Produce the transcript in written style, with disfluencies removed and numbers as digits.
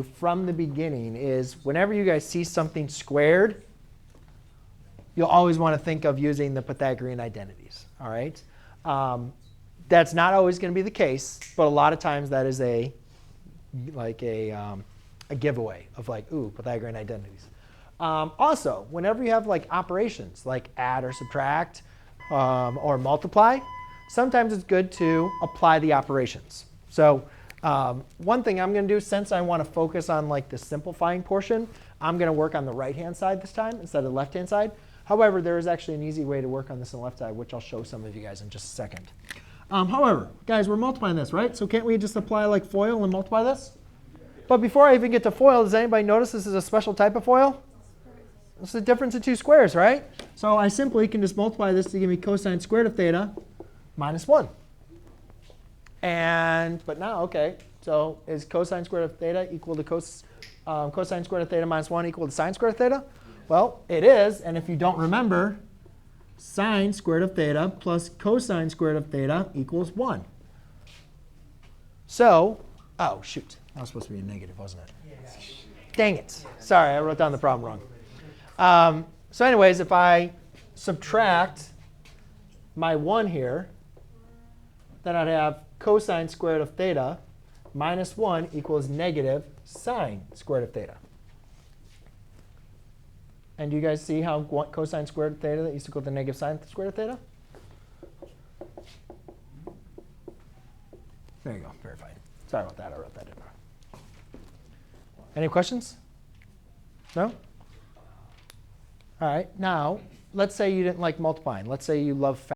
from the beginning is whenever you guys see something squared, you'll always want to think of using the Pythagorean identities. All right? That's not always going to be the case, but a lot of times that is a giveaway of like, ooh, Pythagorean identities. Also, whenever you have like operations like add or subtract or multiply, sometimes it's good to apply the operations. So one thing I'm going to do, since I want to focus on like the simplifying portion, I'm going to work on the right-hand side this time instead of the left-hand side. However, there is actually an easy way to work on this on the left side, which I'll show some of you guys in just a second. However, guys, we're multiplying this, right? So can't we just apply like FOIL and multiply this? But before I even get to FOIL, does anybody notice this is a special type of FOIL? This is the difference of two squares, right? So I simply can just multiply this to give me cosine squared of theta minus 1. But now, OK, so is cosine squared of theta equal to cosine squared of theta minus 1 equal to sine squared of theta? Well, it is. And if you don't remember, sine squared of theta plus cosine squared of theta equals 1. So, oh, shoot. That was supposed to be a negative, wasn't it? Yeah. Dang it. Sorry, I wrote down the problem wrong. So anyways, if I subtract my 1 here, then I'd have cosine squared of theta minus 1 equals negative sine squared of theta. And do you guys see how cosine squared of theta is equal to negative sine squared of theta? There you go, verified. Sorry about that, I wrote that in wrong. Any questions? No? All right, now let's say you didn't like multiplying. Let's say you love